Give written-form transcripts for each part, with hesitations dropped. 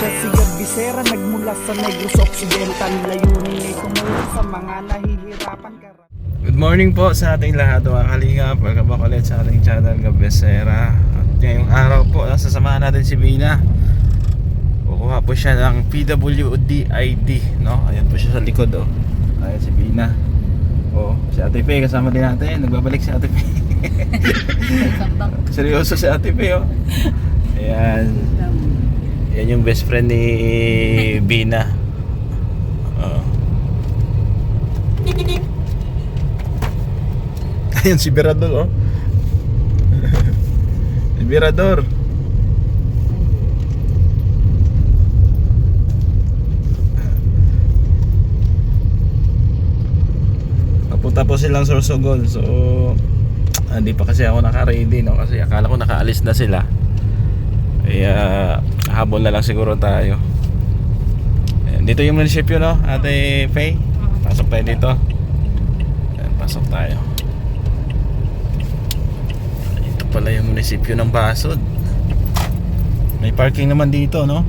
siya si Bisera, nagmula sa Negros Occidental. Layunin ay tumulong sa mga nahihirapan. Good morning po sa ating lahat mga kalingap. Welcome back ulit sa ating channel Gabesera. At ngayong araw po sasamahan natin si Bina. Kukuha po siya ng PWD ID, no? Ayan po siya sa likod, oh. Ayan si Bina. Oh, si Ate Pe kasama din natin. Nagbabalik si Ate Pe. Seryoso si Ate Pe, oh. Ayan. Yan yung best friend ni Bina. Oh. Ayan si Berador, oh. Si Berador. Papunta po silang Sorsogon. So hindi pa kasi ako naka-ready, no? Kasi akala ko nakaalis na sila. Kaya habol na lang siguro tayo. Ayan, dito yung munisipyo, no? Ate Faye, pasok tayo dito. Ayan, pasok tayo. Ito pala yung munisipyo ng Basod. May parking naman dito, no?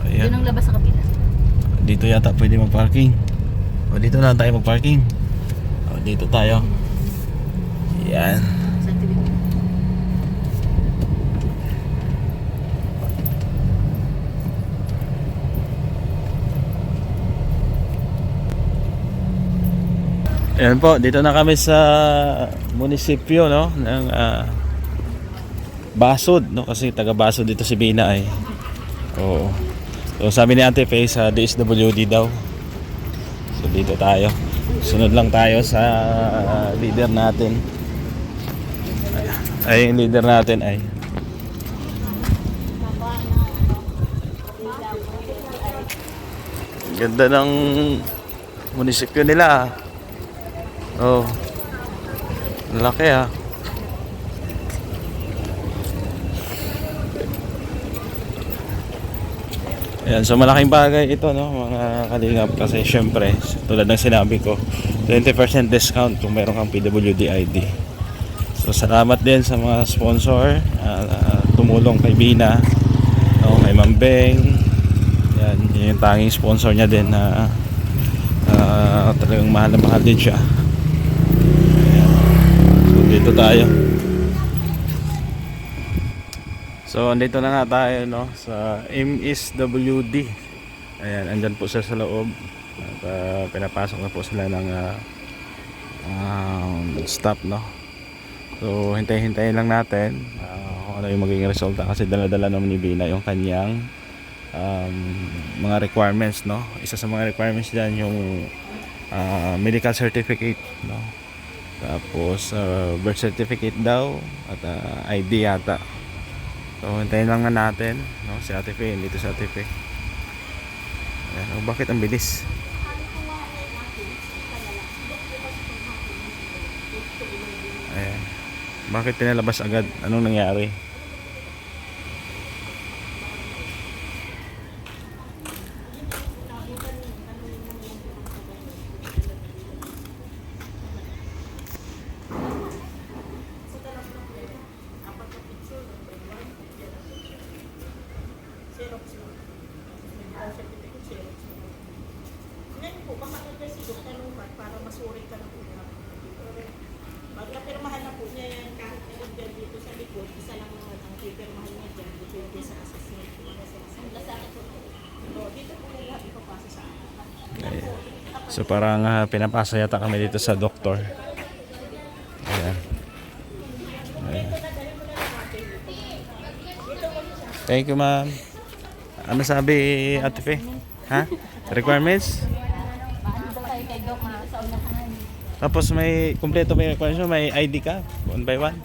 Ayan. Doon ang labas sa kapila. Dito yata pwede mag-parking. O dito na tayo mag-parking. O dito tayo. Yan. Sa TV. Ayan po, dito na kami sa munisipyo, no, ng Basod, no, kasi taga Basod dito si Bina ay. Oo. So sabi ni Ate Faye sa DSWD daw. So dito tayo. Sunod lang tayo sa leader natin. Ay, yung leader natin ay. Ganda ng munisipyo nila. Oh. Laki, ah. Ayan, so malaking bagay ito, no, mga kalingap, kasi syempre tulad ng sinabi ko, 20% discount kung meron kang PWD ID. So salamat din sa mga sponsor, tumulong kay Bina, no, kay Mambeng. Yan, yun yung tanging sponsor niya din na talagang mahal na mahal din siya. Dito tayo. So andito na nga tayo, no, sa MSWD. Ayan, andyan po sila sa loob. At pinapasok na po sila ng staff, no. So hintay-hintayin lang natin kung ano yung magiging resulta, kasi dala-dala naman ni Bina yung kanyang mga requirements, no. Isa sa mga requirements dyan yung medical certificate, no. Tapos birth certificate daw at ID yata. So hintayin lang nga natin, no, si Ate Faye. Dito si Ate Faye. Ayan, bakit ang bilis? Ayan. Bakit pinalabas agad? Anong nangyari? Ngayon po, baka kasi yung tanungan para masuri ka ng una. Pag napirmahan na po niya yan, kahit meron dyan dito sa likod, isa lang naman ang pipirmahan niya dyan, depende sa assessment. Dito po na lahat ipapasa sa akin. So parang pinapasa yata kami dito sa doktor. Ayan. Ayan. Thank you, ma'am. Ano sabi Ate Faye? Ha? Requirements? Paano daw tayo kay Doc sa unahan? Tapos may kumpleto may requirements, may ID ka? One by one?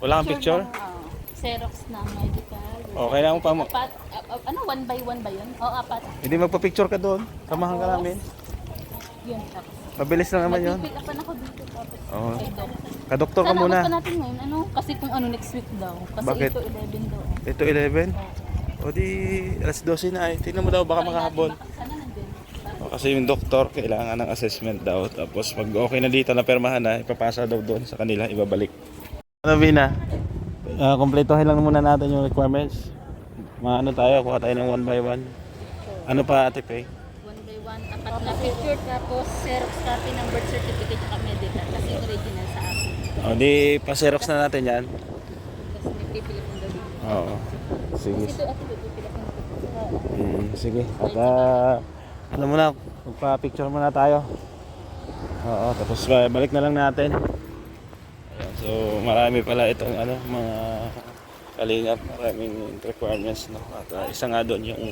Wala kang picture? Xerox na medical. O, kailangan mo pa mo. Apat, ano, one by one ba yun? O, apat. Hindi magpa-picture ka doon. Samahan ka namin. Yun, tapos. Mabilis lang naman yun. Mag-pick upan ako dito, tapos Oo. kay Doc. Ka-doktor ka Sana muna. abot pa natin ngayon, ano? Kasi kung ano next week daw. Kasi Bakit? ito 11 daw. Ito 11? O di alas 12 na ay. Tingnan mo daw baka makahabol. Sana nandun. O, kasi yung doktor kailangan ng assessment daw. Tapos pag okay na dito na permahan na, ipapasa daw doon sa kanila, ibabalik. Ano Bina? Kumpletuhin lang muna natin yung requirements. Maano tayo, kuha tayo ng 1 by 1. Ano pa Ate Faye? 1 by 1, apat na picture, tapos Xerox copy ng birth certificate at medical. Kasi original sa akin. O di pa-xerox na natin yan. Tapos may pipili kong gawin. Oo. Sige. Ito at pipili kong Sige. At ano muna, magpa-picture muna tayo. Oo, tapos balik na lang natin. Ayan, so marami pala itong ano, mga kalingap, maraming requirements, no. At isa nga doon yung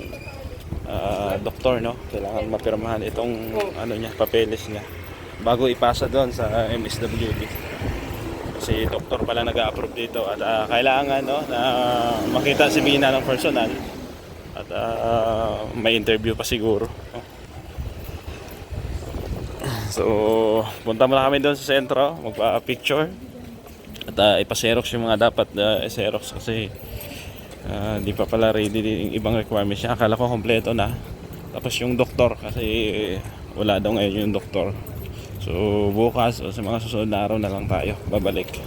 doktor, no. Kailangan mapirmahan itong ano niya, papeles niya bago ipasa doon sa MSWD. Kasi doktor pala nag-a-approve dito at kailangan, no, na makita si Bina ng personal at may interview pa siguro, no? So punta muna kami doon sa sentro, magpa-picture at ipa-xerox yung mga dapat i-xerox kasi di pa pala ready yung ibang requirements niya. Akala ko kompleto na. Tapos yung doktor kasi wala daw ngayon yung doktor. So bukas o sa mga susunod na araw na lang tayo babalik.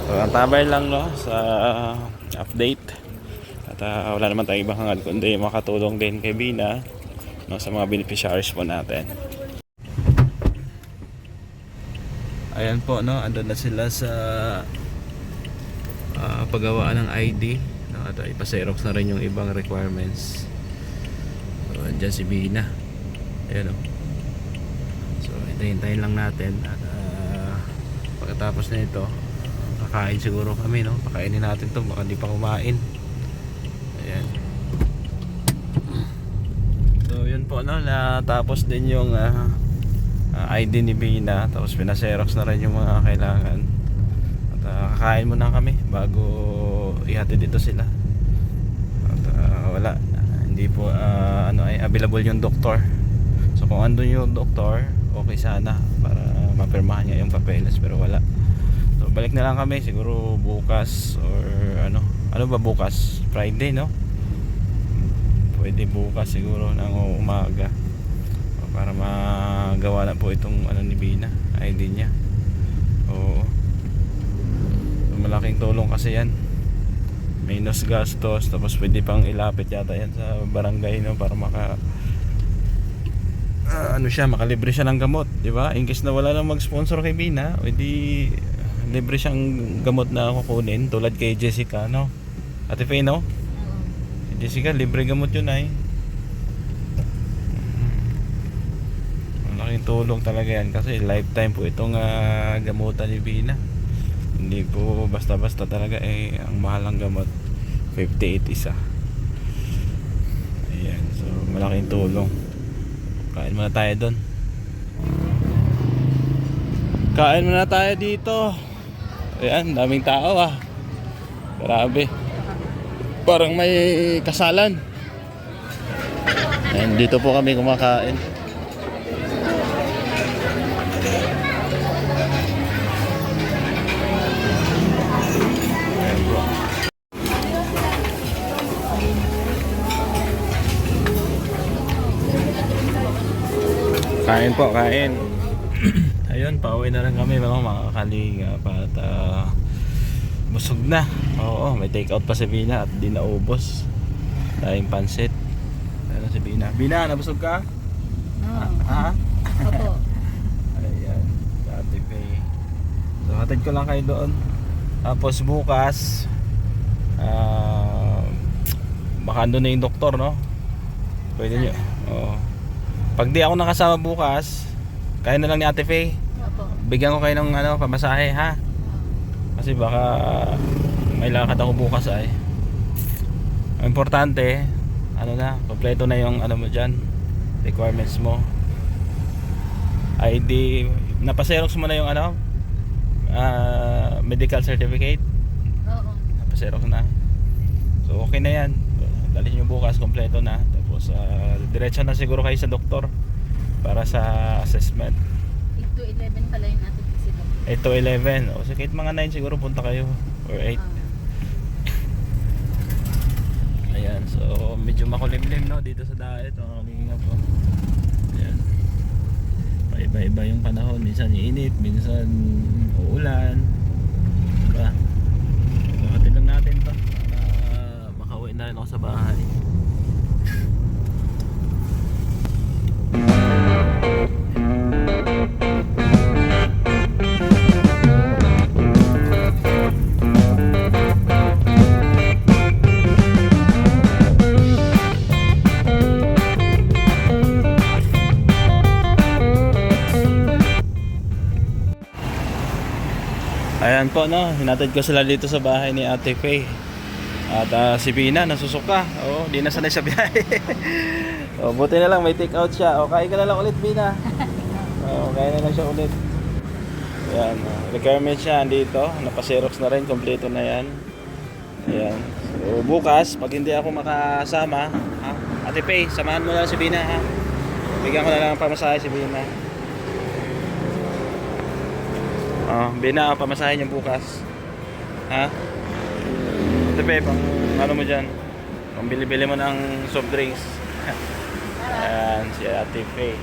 So ang tabay lang, no, sa update. At wala naman tayong ibang hangad kundi makatulong din kay Bina, no, sa mga beneficiaries po natin. Ayan po, no, andun na sila sa paggawaan ng ID, no, at ipa-xerox na rin yung ibang requirements. So andyan si Bina. Ayan, no. So hintayin lang natin at pagkatapos na ito kakain siguro kami, no. Pakainin natin to, baka di pa kumain. Ayan. So yun po, no, natapos din yung ID ni Bina, tapos pina-xerox na rin yung mga kailangan. At kakain muna kami bago ihatid dito sila. At wala, hindi po available yung doktor. So kung andun yung doktor, okay sana para mapirmahan niya yung papeles, pero wala. So balik na lang kami siguro bukas or ano ba bukas? Friday, no? Pwede bukas siguro ng umaga para magawa na po itong ano ni Bina, ID niya. Oo. Malaking tulong kasi yan. Minus gastos, tapos pwede pang ilapit yata yan sa barangay, no, para makalibre siya ng gamot, di ba? In case na wala nang mag-sponsor kay Bina, pwede libre siyang gamot na kukunin tulad kay Jessica, no? Ate Faye, no? Jessica, libre gamot yun ay. Malaking tulong talaga yan kasi lifetime po itong gamutan ni Bina. Hindi po basta-basta talaga ang mahal ng gamot. 58 isa. Ayan, so malaking tulong. Kain muna tayo doon. Kain muna tayo dito. Ayan, daming tao Grabe. Parang may kasalan. Ayan, dito po kami kumakain. Kain po, kain. Ayun, pauwi na rin kami mga kalinga at busog na. Oo, may take out pa si Bina at di naubos. Daing pansit. Ano si Bina? Bina, nabusog ka? Ha? Opo. Ayan, Ate Faye. So hatid ko lang kayo doon. Tapos bukas baka andun na yung doktor, no? Pwede nyo. Oo. Pag di ako nakasama bukas, kaya na lang ni Ate Faye. Opo. Bigyan ko kayo ng pamasahe, ha? Kasi baka may lakad ako bukas ay. Ang importante, kompleto na yung mo dyan, requirements mo. ID, napaserox mo na yung medical certificate. Oo. Napaserox na. So okay na yan. Dalhin nyo bukas, kompleto na. Tapos diretso na siguro kayo sa doktor para sa assessment. 8 to 11 pala yung ating visit. 8 to 11. O sige, mga 9 siguro punta kayo. Or 8. Ayan, so medyo makulimlim, no, dito sa daet. Mga po. Ayan. Paiba-iba yung panahon. Minsan init, minsan uulan. Diba? So hatid lang natin to para makauwi na rin ako sa bahay. Ayan po, no, hinatid ko sila dito sa bahay ni Ate Faye. At si Bina nasusuka. Oh, di na sanay sa biyahe. Oh, buti na lang may take out siya. O, kain ka na lang ulit, Bina. Oh, kain na lang siya ulit. Ayan, requirement siya andito. Napa-xerox na rin, kompleto na yan. Ayan. So, bukas, pag hindi ako makasama, ha? Ate Faye, samahan mo lang si Bina, ha? Bigyan ko na lang ang pamasahe si Bina. Oh, Bina, pamasahe niyo bukas. Ha? Ate Faye, pang ano mo dyan? Pang bili-bili mo ng soft drinks. Ayan, si Ate Faye.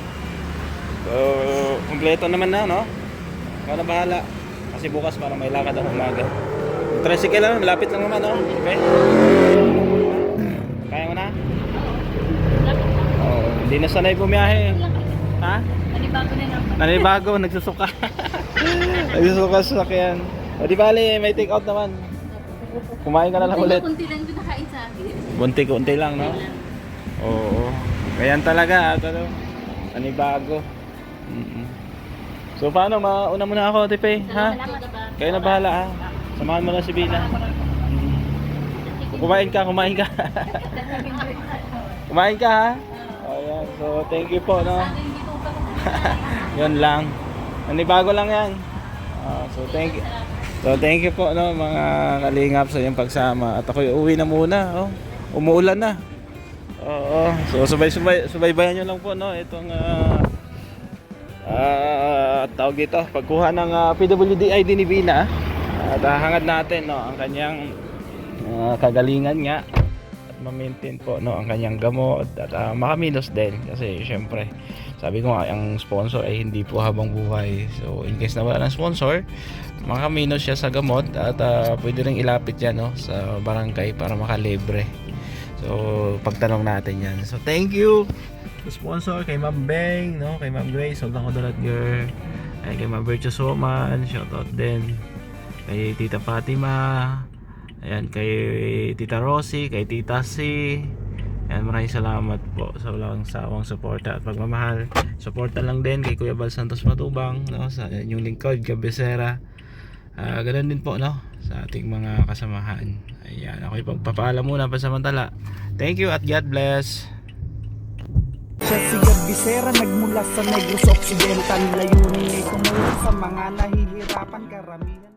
So, kompleto naman na, no? Ikaw na bahala. Kasi bukas parang may lakad ang umaga. Tricycle lang, malapit lang naman, no? Okay? Kaya mo na? Oh, hindi na sanay bumiyahe. Ha? Nanibago na naman. Nanibago, nagsusuka. Nagsusuka sa sakyan. O di bali, may take out naman. Kumain ka na lang ulit. Kunti lang yung nakain sa akin. Bunti-kunti lang, no? Oo. Ganyan talaga, ano? Nanibago. So paano, mauna muna ako, Ate Faye, ha? Kayo na bahala, ha? Samahan mo na si Bina. Kumain ka. Kumain ka, ha? O yan, so thank you po, no? Yun lang. Nanibago lang yan. So thank you po, no, mga kalingap sa inyong pagsama. At ako uwi na muna, oh. Umuulan na. Oo. So subaybayan nyo lang po, no, itong tawag dito, pagkuha ng PWD ID ni Bina. At hangad natin, no, ang kanyang kagalingan nga. At ma-maintain po, no, ang kanyang gamot. At makaminos din. Kasi syempre, sabi ko nga, ang sponsor ay hindi po habang buhay. So in case na wala ng sponsor, makaminos siya sa gamot. At pwede rin ilapit yan, no, sa barangay para makalibre. So pagtanong natin yan. So thank you sa sponsor, kay Ma'am Beng, no, kay Ma'am Grace, Soldang Kodalat Girl, ay kay Ma'am Virtuous Woman, shoutout din kay Tita Fatima, ayan, kay Tita Rosie, kay Tita C. Ayan, maraming salamat po sa walang sawang suporta at pagmamahal. Suporta lang din kay Kuya Bal Santos Matubang, no, sa inyong lingkod, Gabesera. Ganun din po, no, sa ating mga kasamahan. Ayan, ako ipagpapaalam muna pansamantala. Thank you at God bless. Siya si Gabisera, nagmula sa Negros Occidental. Layunin ay tumulong sa mga nahihirapan, karamihan